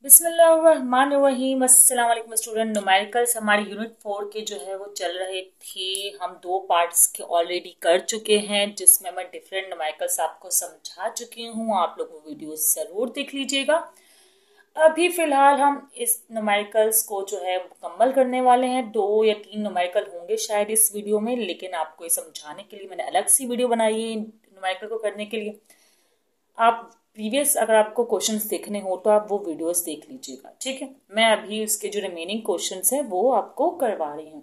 बिस्मिल्लाहिर्रहमानिर्रहीम। अस्सलाम वालेकुम स्टूडेंट। न्यूमेरिकल्स हमारे यूनिट 4 के जो है वो चल रहे थे। हम 2 पार्ट्स के ऑलरेडी कर चुके हैं जिसमें मैं डिफरेंट न्यूमेरिकल्स आपको समझा चुकी हूँ। आप लोग वो वीडियो ज़रूर देख लीजिएगा। अभी फ़िलहाल हम इस न्यूमेरिकल्स को जो है मुकम्मल करने वाले हैं। 2 या 3 न्यूमेरिकल होंगे शायद इस वीडियो में, लेकिन आपको ये समझाने के लिए मैंने अलग सी वीडियो बनाई है न्यूमेरिकल को करने के लिए। आप प्रीवियस अगर आपको क्वेश्चंस देखने हो तो आप वो वीडियोस देख लीजिएगा, ठीक है। मैं अभी उसके जो रिमेनिंग क्वेश्चंस हैं वो आपको करवा रही हूँ।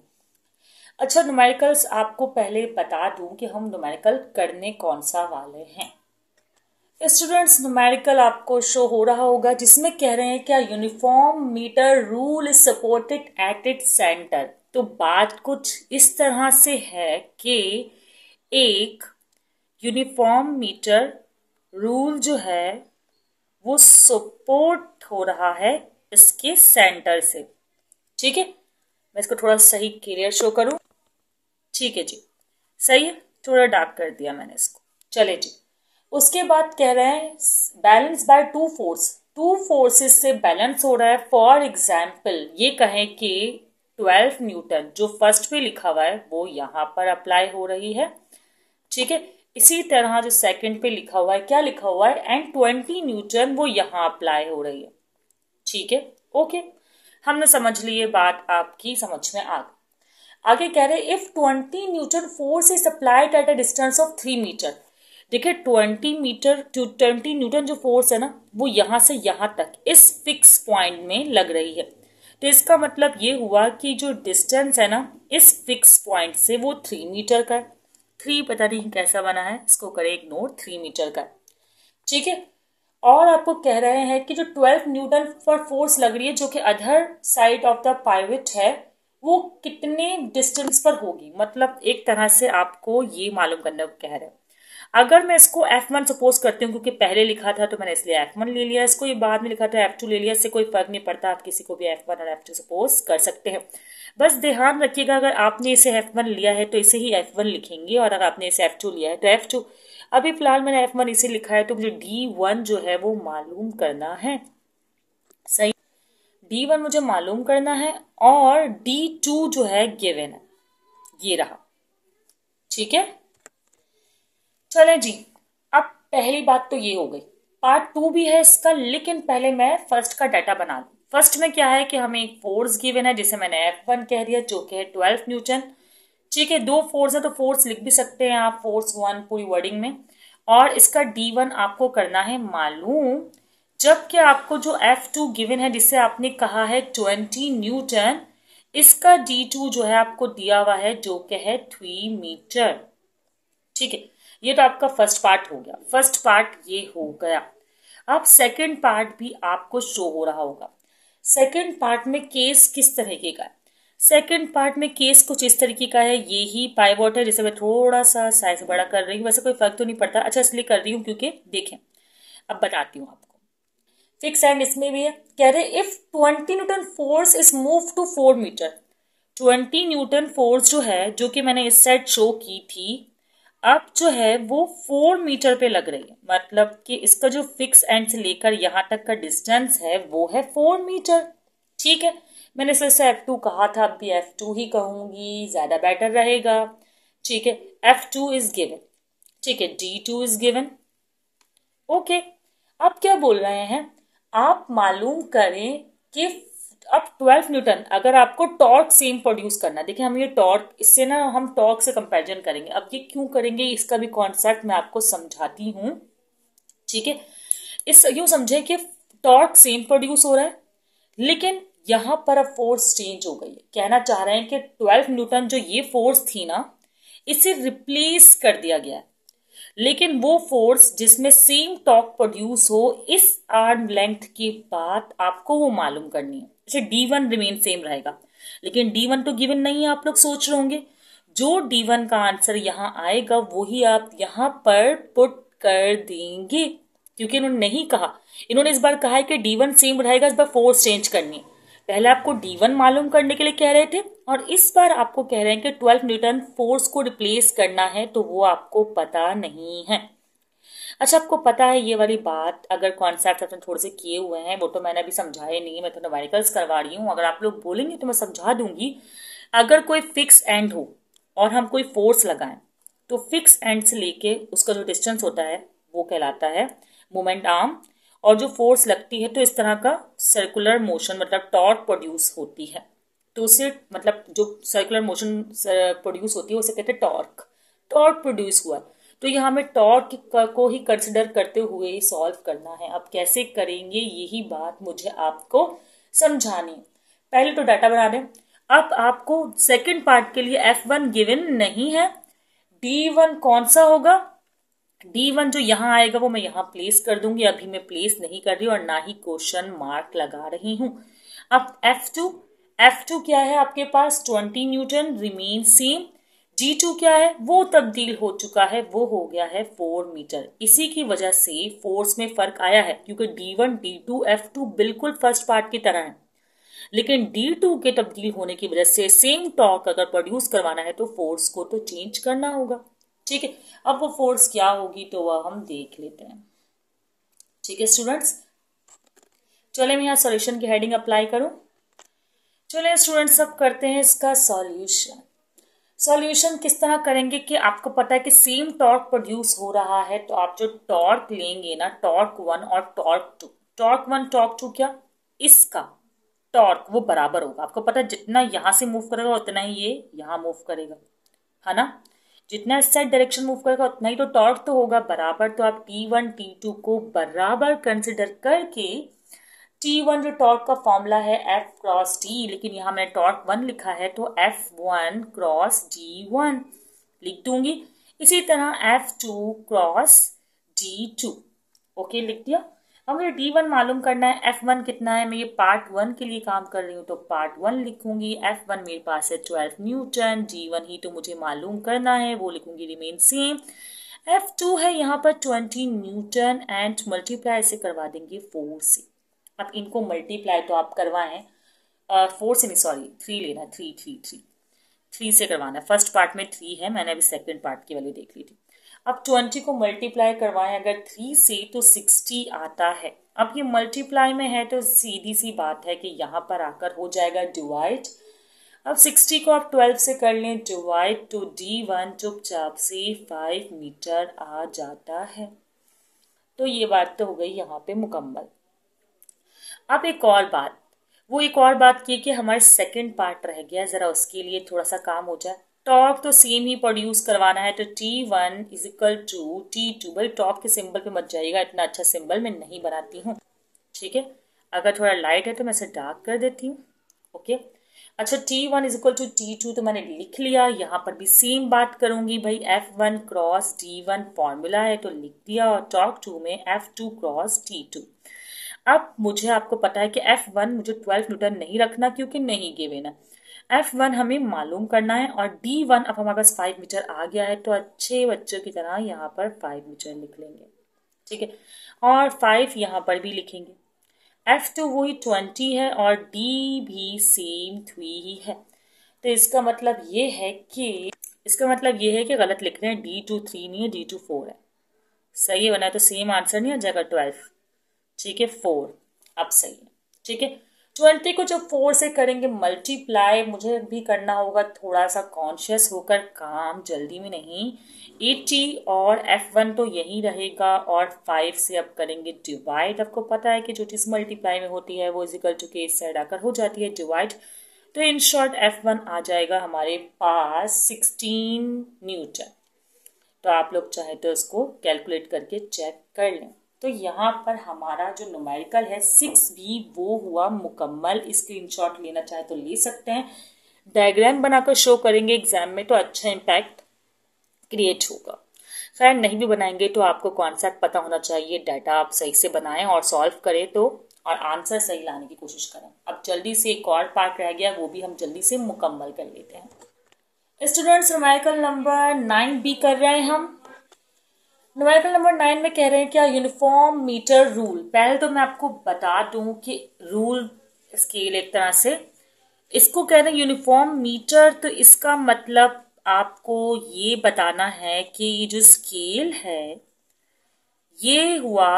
अच्छा, न्यूमेरिकल्स आपको पहले बता दूं कि हम न्यूमेरिकल करने कौन सा वाले हैं। स्टूडेंट्स, न्यूमेरिकल आपको शो हो रहा होगा जिसमें कह रहे हैं क्या uniform metre rule is supported at its centre. तो बात कुछ इस तरह से है कि एक यूनिफॉर्म मीटर रूल जो है वो सपोर्ट हो रहा है इसके सेंटर से, ठीक है। मैं इसको थोड़ा सही क्लियर शो करूं, ठीक है जी, सही है। थोड़ा डार्क कर दिया मैंने इसको, चले जी। उसके बाद कह रहे हैं बैलेंस बाय टू फोर्सेस से बैलेंस हो रहा है। फॉर एग्जाम्पल ये कहें कि 12 न्यूटन जो फर्स्ट पे लिखा हुआ है वो यहाँ पर अप्लाई हो रही है, ठीक है। इसी तरह जो सेकंड पे लिखा हुआ है, क्या लिखा हुआ है, एंड 20 न्यूटन वो यहाँ अप्लाई हो रही है, ठीक है। ओके, हमने समझ ली ये बात, आपकी समझ में आ गई। आगे कह रहे if 20 newton force is applied at a distance of 3 metre. देखिए 20 न्यूटन जो फोर्स है ना वो यहाँ से यहाँ तक इस फिक्स पॉइंट में लग रही है। तो इसका मतलब ये हुआ कि जो डिस्टेंस है ना इस फिक्स पॉइंट से वो 3 मीटर का है। 3 पता नहीं कैसा बना है, इसको करें इग्नोर, 3 मीटर का, ठीक है। और आपको कह रहे हैं कि जो 12 न्यूटन पर फोर्स लग रही है जो कि other side of the pivot है वो कितने डिस्टेंस पर होगी। मतलब एक तरह से आपको ये मालूम करना कह रहे हैं। अगर मैं इसको F1 सपोज करती हूँ, क्योंकि पहले लिखा था तो मैंने इसलिए F1 ले लिया, इसको ये बाद में लिखा था F2 ले लिया, इससे कोई फर्क नहीं पड़ता, आप किसी को भी F1 और F2 सपोज कर सकते हैं। बस ध्यान रखिएगा अगर आपने इसे F1 लिया है तो इसे ही F1 लिखेंगे, और अगर आपने इसे F2 लिया है तो F2। अभी फिलहाल मैंने F1 इसे लिखा है तो मुझे D1 जो है वो मालूम करना है, सही। D1 मुझे मालूम करना है और D2 जो है गिवन है, ये रहा, ठीक है। चलें जी, अब पहली बात तो ये हो गई। पार्ट 2 भी है इसका, लेकिन पहले मैं फर्स्ट का डाटा बना लूं। फर्स्ट में क्या है कि हमें एक फोर्स गिवन है जिसे मैंने F1 कह दिया जो कि है 12 न्यूटन, ठीक है। 2 फोर्स है तो फोर्स लिख भी सकते हैं आप, फोर्स 1 पूरी वर्डिंग में। और इसका D1 आपको करना है मालूम, जबकि आपको जो F2 गिवन है जिसे आपने कहा है 20 न्यूटन, इसका D2 जो है आपको दिया हुआ है जो कि है 3 मीटर, ठीक है। ये तो आपका फर्स्ट पार्ट हो गया, फर्स्ट पार्ट ये हो गया। अब सेकंड पार्ट भी आपको शो हो रहा होगा। सेकंड पार्ट में केस किस तरीके का है? सेकंड पार्ट में केस कुछ इस तरीके का है, ये ही पाइवॉट है जिसे मैं थोड़ा सा साइज बड़ा कर रही हूँ, वैसे कोई फर्क तो नहीं पड़ता, अच्छा इसलिए कर रही हूँ क्योंकि देखें अब बताती हूँ आपको। फिक्स एंड इसमें भी है, कह रहे if 20 newton force is move to 4 metre. 20 newton force जो है, जो कि मैंने इस साइड शो की थी, अब जो है वो 4 मीटर पे लग रही है। मतलब कि इसका जो फिक्स एंड से लेकर यहाँ तक का डिस्टेंस है वो है 4 मीटर, ठीक है। मैंने इसे F2 कहा था, अब भी F2 ही कहूंगी, ज्यादा बेटर रहेगा, ठीक है। F2 इज गिवन, ठीक है, D2 इज गिवन, ओके। अब क्या बोल रहे हैं, आप मालूम करें कि अब 12 न्यूटन अगर आपको टॉर्क सेम प्रोड्यूस करना, देखिए हम ये टॉर्क, इससे ना हम टॉर्क से कंपैरिजन करेंगे। अब ये क्यों करेंगे इसका भी कॉन्सेप्ट मैं आपको समझाती हूँ, ठीक है। इस यूं समझे कि टॉर्क सेम प्रोड्यूस हो रहा है, लेकिन यहां पर अब फोर्स चेंज हो गई है। कहना चाह रहे हैं कि 12 न्यूटन जो ये फोर्स थी ना, इसे रिप्लेस कर दिया गया है, लेकिन वो फोर्स जिसमें सेम टॉर्क प्रोड्यूस हो इस आर्म लेंथ की बात आपको वो मालूम करनी है। अच्छा, D1 रिमेन सेम रहेगा, लेकिन D1 तो गिवन नहीं है, आप लोग सोच रहे होंगे। जो D1 का आंसर यहाँ आएगा वही आप यहाँ पर पुट कर देंगे, क्योंकि इन्होंने नहीं कहा, इन्होंने इस बार कहा है कि D1 सेम रहेगा, इस बार फोर्स चेंज करनी है। पहले आपको D1 मालूम करने के लिए कह रहे थे, और इस बार आपको कह रहे हैं कि 12 न्यूटन फोर्स को रिप्लेस करना है, तो वो आपको पता नहीं है। अच्छा, आपको पता है ये वाली बात, अगर कॉन्सेप्ट अपने थोड़े से किए हुए हैं वो तो मैंने अभी समझाए नहीं, मैं तो न्यूमेरिकल्स करवा रही हूँ। अगर आप लोग बोलेंगे तो मैं समझा दूंगी। अगर कोई फिक्स एंड हो और हम कोई फोर्स लगाएं तो फिक्स एंड से लेके उसका जो डिस्टेंस होता है वो कहलाता है मोमेंट आर्म। और जो फोर्स लगती है तो इस तरह का सर्कुलर मोशन मतलब टॉर्क प्रोड्यूस होती है। तो उससे मतलब जो सर्कुलर मोशन प्रोड्यूस होती है उसे कहते हैं टॉर्क। टॉर्क प्रोड्यूस हुआ तो यहाँ हमें टॉर्क को ही कंसिडर करते हुए सॉल्व करना है। अब कैसे करेंगे यही बात मुझे आपको समझानी है। पहले तो डाटा बना दें। अब आपको सेकंड पार्ट के लिए F1 गिवन नहीं है। D1 कौन सा होगा? D1 जो यहाँ आएगा वो मैं यहाँ प्लेस कर दूंगी, अभी मैं प्लेस नहीं कर रही और ना ही क्वेश्चन मार्क लगा रही हूँ। अब F2 क्या है आपके पास? 20 न्यूटन रिमेन सेम। G2 क्या है? वो तब्दील हो चुका है, वो हो गया है 4 मीटर। इसी की वजह से फोर्स में फर्क आया है, क्योंकि D1 D2 F2 बिल्कुल फर्स्ट पार्ट की तरह है, लेकिन D2 के तब्दील होने की वजह से सेम टॉर्क अगर प्रोड्यूस करवाना है तो फोर्स को तो चेंज करना होगा। ठीक है, अब वो फोर्स क्या होगी तो वह हम देख लेते हैं। ठीक है स्टूडेंट्स, चले मैं यहाँ सॉल्यूशन की हेडिंग अप्लाई करूं। चले स्टूडेंट्स, अब करते हैं इसका सॉल्यूशन। सॉल्यूशन किस तरह करेंगे कि आपको पता है कि सेम टॉर्क प्रोड्यूस हो रहा है, तो आप जो टॉर्क लेंगे ना, टॉर्क 1 और टॉर्क 2, टॉर्क 1 टॉर्क 2 क्या, इसका टॉर्क वो बराबर होगा। आपको पता है जितना यहां से मूव करेगा उतना ही ये यहां मूव करेगा, है ना। जितना इस साइड डायरेक्शन मूव करेगा उतना ही तो टॉर्क तो होगा बराबर। तो आप T1 T2 को बराबर कंसिडर करके T1 जो टॉर्क का फॉर्मूला है F क्रॉस T, लेकिन यहाँ मैंने टॉर्क 1 लिखा है तो F1 क्रॉस D1 लिख दूंगी। इसी तरह F2 क्रॉस D2, ओके लिख दिया। अब मुझे D1 मालूम करना है, F1 कितना है, मैं ये पार्ट 1 के लिए काम कर रही हूँ तो पार्ट 1 लिखूंगी। F1 मेरे पास है 12 न्यूटन, D1 ही तो मुझे मालूम करना है, वो लिखूंगी रिमेन सेम। F2 है यहाँ पर 20 न्यूटन एंड मल्टीप्लाई से करवा देंगे 4 से। अब इनको मल्टीप्लाई तो आप करवाएं 4 से नहीं, सॉरी 3 लेना, 3 से करवाना है। फर्स्ट पार्ट में 3 है, मैंने अभी सेकंड पार्ट की वैल्यू देख ली थी। अब 20 को मल्टीप्लाई करवाएं अगर 3 से तो 60 आता है। अब ये मल्टीप्लाई में है तो सीधी सी बात है कि यहाँ पर आकर हो जाएगा डिवाइड। अब 60 को आप 12 से कर लें डिवाइड, तो D1 चुपचाप से 5 मीटर आ जाता है। तो ये बात तो हो गई यहाँ पे मुकम्मल। अब एक और बात की कि हमारे सेकंड पार्ट रह गया, जरा उसके लिए थोड़ा सा काम हो जाए। टॉर्क तो सेम ही प्रोड्यूस करवाना है, तो T1 is equal to T2। भाई टॉर्क के सिंबल पे मत जाइएगा, इतना अच्छा सिंबल मैं नहीं बनाती हूँ। ठीक है, अगर थोड़ा लाइट है तो मैं इसे डार्क कर देती हूँ। ओके, अच्छा T1 is equal to T2 तो मैंने लिख लिया। यहाँ पर भी सेम बात करूंगी भाई, F1 क्रॉस D1 फॉर्मूला है तो लिख दिया, और टॉर्क 2 में F2 क्रॉस T2। अब मुझे आपको पता है कि F1 मुझे 12 न्यूटन नहीं रखना क्योंकि नहीं गिवन है। F1 हमें मालूम करना है और D1 अब हमारे पास 5 मीटर आ गया है, तो अच्छे बच्चों की तरह यहाँ पर 5 मीटर लिख लेंगे। ठीक है, और 5 यहाँ पर भी लिखेंगे। F2 वही 20 है और D भी सेम 3 ही है। तो इसका मतलब ये है कि गलत लिख रहे हैं, D2 3 नहीं है, D2 4 है। सही है, वरना तो सेम आंसर नहीं आ जाएगा 12। ठीक है 4 अब सही है। ठीक है, 20 को जब 4 से करेंगे मल्टीप्लाई, मुझे भी करना होगा थोड़ा सा कॉन्शियस होकर काम, जल्दी में नहीं। 80 और F1 तो यही रहेगा, और 5 से अब करेंगे डिवाइड। आपको पता है कि जो चीज़ मल्टीप्लाई में होती है वो इजिकल टू के इस साइड आकर हो जाती है डिवाइड। तो इन शॉर्ट F1 आ जाएगा हमारे पास 16 न्यूटन। तो आप लोग चाहे तो इसको कैलकुलेट करके चेक कर लें। तो यहाँ पर हमारा जो न्यूमेरिकल है 6B वो हुआ मुकम्मल। स्क्रीनशॉट लेना चाहे तो ले सकते हैं, डायग्राम बनाकर शो करेंगे एग्जाम में तो अच्छा इम्पैक्ट क्रिएट होगा। खैर नहीं भी बनाएंगे तो आपको कॉन्सेप्ट पता होना चाहिए, डाटा आप सही से बनाएं और सॉल्व करें तो, और आंसर सही लाने की कोशिश करें। अब जल्दी से एक और पार्ट रह गया, वो भी हम जल्दी से मुकम्मल कर लेते हैं। स्टूडेंट्स न्यूमेरिकल नंबर 9B कर रहे हैं हम। न्यूमेरिकल नंबर 9 में कह रहे हैं क्या, यूनिफॉर्म मीटर रूल। पहले तो मैं आपको बता दूं कि रूल स्केल एक तरह से इसको कह रहे हैं यूनिफॉर्म मीटर। तो इसका मतलब आपको ये बताना है कि ये जो स्केल है ये हुआ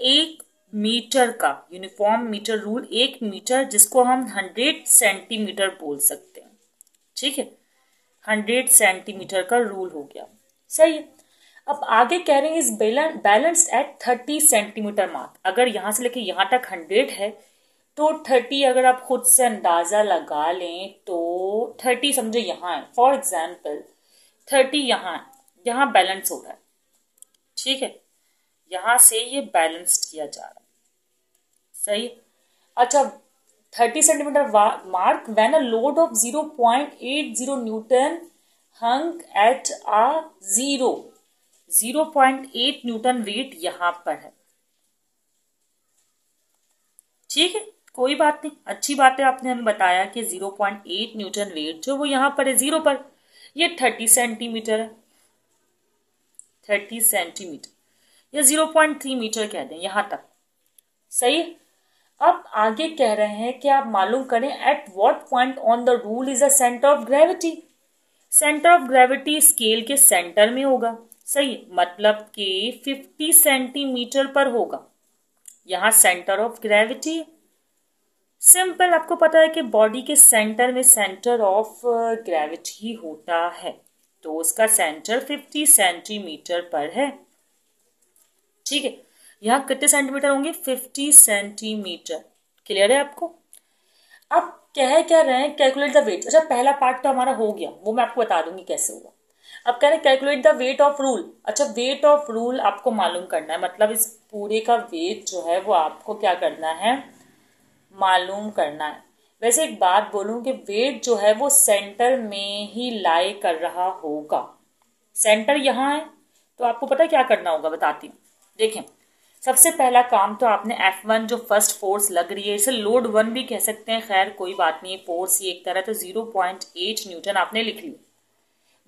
1 मीटर का यूनिफॉर्म मीटर रूल, 1 मीटर जिसको हम 100 सेंटीमीटर बोल सकते हैं। ठीक है, 100 सेंटीमीटर का रूल हो गया। सही है। अब आगे कह रहे हैं इस बैलेंस्ड एट 30 सेंटीमीटर मार्क। अगर यहां से लेके यहां तक 100 है तो 30 अगर आप खुद से अंदाजा लगा लें तो 30 समझो यहाँ है, फॉर एग्जाम्पल 30 यहाँ बैलेंस हो रहा है। ठीक है, यहां से ये बैलेंस्ड किया जा रहा है। सही। अच्छा, 30 centimetre mark when a load of 0.80 Newton hung at a 0.8 Newton wait यहां पर है। ठीक है, कोई बात नहीं, अच्छी बात है, आपने हमें बताया कि 0.8 न्यूटन वेट जो वो यहां पर है 0 पर। ये 30 सेंटीमीटर है, 30 सेंटीमीटर या 0.3 मीटर कह दें यहां तक। सही। अब आगे कह रहे हैं कि आप मालूम करें at what point on the rule is a centre of gravity. Centre of gravity scale के सेंटर में होगा। सही, मतलब कि 50 सेंटीमीटर पर होगा। यहां सेंटर ऑफ ग्रेविटी सिंपल, आपको पता है कि बॉडी के सेंटर में सेंटर ऑफ ग्रेविटी होता है, तो उसका सेंटर 50 सेंटीमीटर पर है। ठीक है, यहां कितने सेंटीमीटर होंगे? 50 सेंटीमीटर। क्लियर है आपको? अब क्या रहे हैं, कैलकुलेट द वेट। अच्छा, पहला पार्ट तो हमारा हो गया, वो मैं आपको बता दूंगी कैसे होगा। अब कह रहे हैं calculate the weight of rule. अच्छा, वेट ऑफ रूल आपको मालूम करना है, मतलब इस पूरे का वेट जो है वो आपको क्या करना है, मालूम करना है। वैसे एक बात बोलूं कि वेट जो है वो सेंटर में ही लाई कर रहा होगा। सेंटर यहाँ है तो आपको पता है क्या करना होगा, बताती हूँ। देखें, सबसे पहला काम तो आपने F1 जो फर्स्ट फोर्स लग रही है, इसे लोड 1 भी कह सकते हैं, खैर कोई बात नहीं, फोर्स ही एक तरह, तो 0.8 न्यूटन आपने लिख लिया।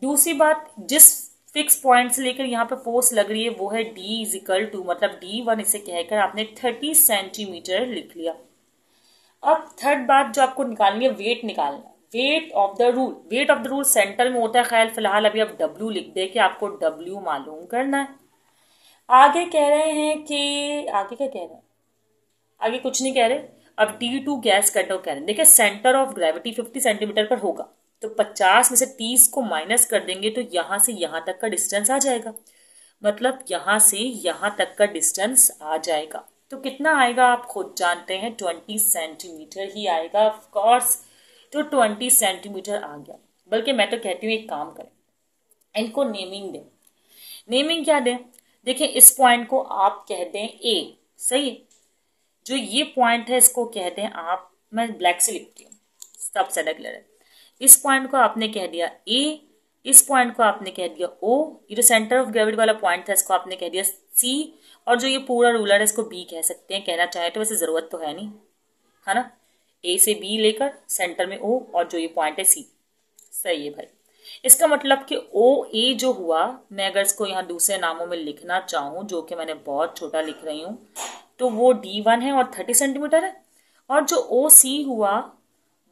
दूसरी बात, जिस फिक्स पॉइंट से लेकर यहाँ पे फोर्स लग रही है वो है D इजिकल टू, मतलब D1 इसे कहकर आपने 30 सेंटीमीटर लिख लिया। अब थर्ड बात जो आपको निकालनी है, वेट निकालना है, weight of the rule. Weight of the rule centre में होता है, खैर फिलहाल अभी आप W लिख दे कि आपको W मालूम करना है। आगे कह रहे हैं कि आगे क्या कह रहे हैं, आगे कुछ नहीं कह रहे। अब D2 गैस कट ऑफ कह रहे हैं। देखिए, सेंटर ऑफ ग्रेविटी 50 सेंटीमीटर पर होगा, तो 50 में से 30 को माइनस कर देंगे तो यहां से यहां तक का डिस्टेंस आ जाएगा, मतलब यहां से यहां तक का डिस्टेंस आ जाएगा। तो कितना आएगा आप खुद जानते हैं, 20 सेंटीमीटर ही आएगा ऑफ कोर्स। तो 20 सेंटीमीटर आ गया। बल्कि मैं तो कहती हूँ एक काम करें, इनको नेमिंग दें। नेमिंग क्या दें? देखिए, इस पॉइंट को आप कह दें A। सही है, जो ये पॉइंट है इसको कह दें आप, मैं ब्लैक से लिखती हूँ सब ज्यादा क्लियर है। इस पॉइंट को आपने कह दिया A, इस पॉइंट को आपने कह दिया O, ये जो सेंटर ऑफ ग्रेविटी वाला पॉइंट था इसको आपने कह दिया C, और जो ये पूरा रूलर है इसको B कह सकते हैं, कहना चाहे तो, वैसे जरूरत तो है नहीं, है ना। A से B लेकर सेंटर में O और जो ये पॉइंट है C। सही है भाई। इसका मतलब कि OA जो हुआ, मैं अगर इसको यहाँ दूसरे नामों में लिखना चाहूँ, जो कि मैंने बहुत छोटा लिख रही हूँ, तो वो D1 है और 30 सेंटीमीटर है, और जो OC हुआ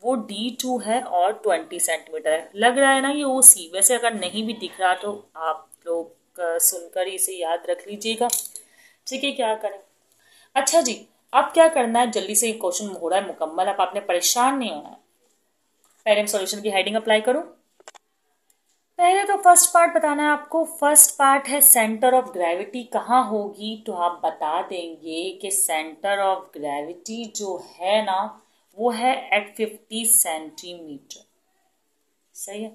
वो D2 है और 20 सेंटीमीटर है। लग रहा है ना ये OC, वैसे अगर नहीं भी दिख रहा तो आप लोग सुनकर इसे याद रख लीजिएगा। ठीक है, क्या करें। अच्छा जी, अब क्या करना है, जल्दी से क्वेश्चन हो रहा है मुकम्मल, अब आपने परेशान नहीं होना है। पहले हम सॉल्यूशन की हेडिंग अप्लाई करूं। पहले तो फर्स्ट पार्ट बताना है आपको। फर्स्ट पार्ट है सेंटर ऑफ ग्रेविटी कहाँ होगी, तो आप बता देंगे कि सेंटर ऑफ ग्रेविटी जो है ना वो है एट 50 सेंटीमीटर। सही है,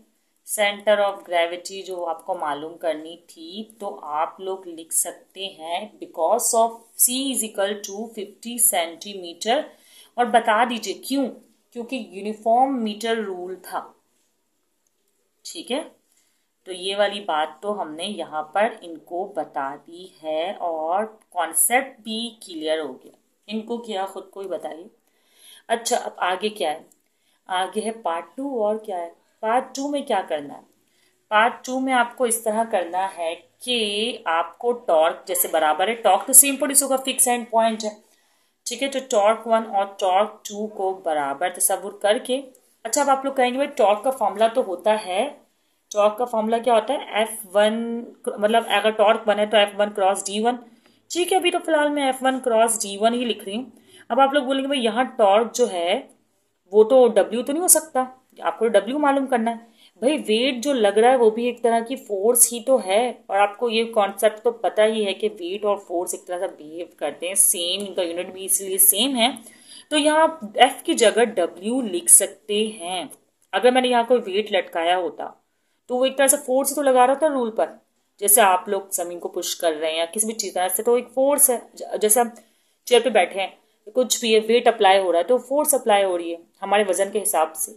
सेंटर ऑफ ग्रेविटी जो आपको मालूम करनी थी, तो आप लोग लिख सकते हैं because of C is equal to 50 centimetre, और बता दीजिए क्यों, क्योंकि यूनिफॉर्म मीटर रूल था। ठीक है, तो ये वाली बात तो हमने यहाँ पर इनको बता दी है और कॉन्सेप्ट भी क्लियर हो गया। इनको क्या खुद को ही बताइए। अच्छा, अब आगे क्या है, आगे है पार्ट 2। और क्या है पार्ट 2 में, क्या करना है पार्ट 2 में, आपको इस तरह करना है कि आपको टॉर्क जैसे बराबर है, टॉर्क तो सेम प्रोड्यूस होगा, फिक्स एंड पॉइंट है। ठीक है, तो टॉर्क 1 और टॉर्क 2 को बराबर तस्वुर करके, अच्छा अब आप लोग कहेंगे भाई टॉर्क का फॉर्मूला तो होता है, टॉर्क का फॉर्मूला क्या होता है, F1, मतलब अगर टॉर्क 1 है तो F1 क्रॉस D1, ठीक है, अभी तो फिलहाल मैं F1 क्रॉस G1 ही लिख रही हूँ। अब आप लोग बोलेंगे भाई यहाँ टॉर्क जो है वो तो W तो नहीं हो सकता, आपको W मालूम करना है। भाई वेट जो लग रहा है वो भी एक तरह की फोर्स ही तो है, और आपको ये कॉन्सेप्ट तो पता ही है कि वेट और फोर्स एक तरह से बिहेव करते हैं सेम, इनका यूनिट भी इसलिए सेम है। तो यहाँ आप F की जगह W लिख सकते हैं। अगर मैंने यहाँ कोई वेट लटकाया होता तो वो एक तरह से फोर्स ही तो लगा रहा था रूल पर, जैसे आप लोग जमीन को पुश कर रहे हैं या किसी भी चीज तरह से, तो एक फोर्स है। जैसे हम चेयर पे बैठे हैं, कुछ भी है, वेट अप्लाई हो रहा है तो फोर्स अप्लाई हो रही है हमारे वजन के हिसाब से।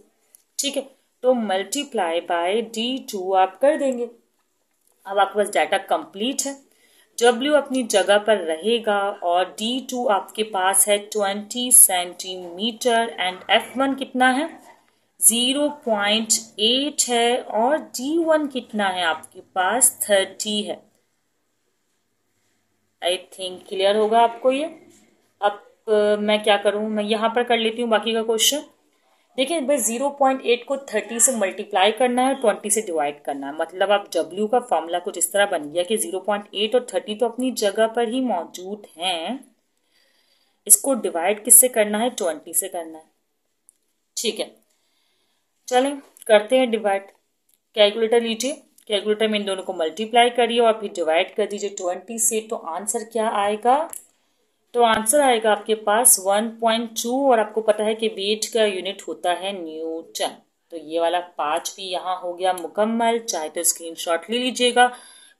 ठीक है, तो मल्टीप्लाई बाय D2 आप कर देंगे। अब आपके पास डाटा कंप्लीट है, W अपनी जगह पर रहेगा और D2 आपके पास है 20 सेंटीमीटर एंड F1 कितना है 0.8 है और D1 कितना है आपके पास 30 है। आई थिंक क्लियर होगा आपको ये। अब मैं क्या करूं, मैं यहाँ पर कर लेती हूँ बाकी का क्वेश्चन। देखिए भाई 0.8 को 30 से मल्टीप्लाई करना है, 20 से डिवाइड करना है, मतलब आप W का फॉर्मूला कुछ इस तरह बन गया कि 0.8 और 30 तो अपनी जगह पर ही मौजूद हैं, इसको डिवाइड किससे करना है 20 से करना है। ठीक है, चलें करते हैं डिवाइड। कैलकुलेटर लीजिए, कैलकुलेटर में इन दोनों को मल्टीप्लाई करिए और फिर डिवाइड कर दीजिए 20 से। तो आंसर क्या आएगा, तो आंसर आएगा आपके पास 1.2 और आपको पता है कि वेट का यूनिट होता है न्यूटन। तो ये वाला 5 भी यहाँ हो गया मुकम्मल, चाहे तो स्क्रीनशॉट ले लीजिएगा।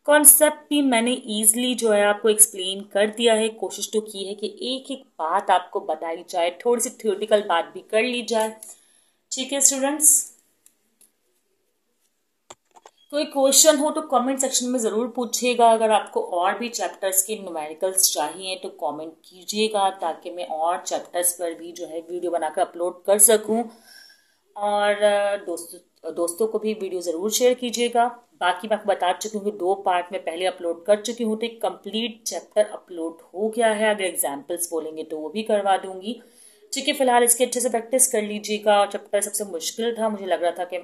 कॉन्सेप्ट भी मैंने इजीली जो है आपको एक्सप्लेन कर दिया है, कोशिश तो की है कि एक एक बात आपको बताई जाए, थोड़ी सी थ्योरेटिकल बात भी कर ली जाए। ठीक है स्टूडेंट्स, कोई क्वेश्चन हो तो कमेंट सेक्शन में ज़रूर पूछिएगा। अगर आपको और भी चैप्टर्स के न्यूमेरिकल्स चाहिए तो कमेंट कीजिएगा, ताकि मैं और चैप्टर्स पर भी जो है वीडियो बनाकर अपलोड कर सकूं। और दोस्तों को भी वीडियो ज़रूर शेयर कीजिएगा। बाकी मैं आपको बता चुकी हूँ कि 2 पार्ट में पहले अपलोड कर चुकी हूँ, तो एक कंप्लीट चैप्टर अपलोड हो गया है। अगर एग्जाम्पल्स बोलेंगे तो वो भी करवा दूंगी। ठीक है, फिलहाल इसकी अच्छे से प्रैक्टिस कर लीजिएगा। और चैप्टर सबसे मुश्किल था, मुझे लग रहा था कि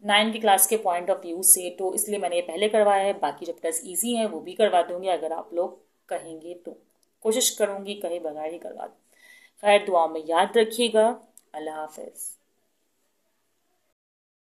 9वीं की क्लास के पॉइंट ऑफ व्यू से, तो इसलिए मैंने ये पहले करवाया है। बाकी चैप्टर्स इजी हैं वो भी करवा दूंगी, अगर आप लोग कहेंगे तो कोशिश करूंगी कहे बगैर ही करवा दूँ। खैर दुआ में याद रखिएगा। अल्लाह हाफिज़।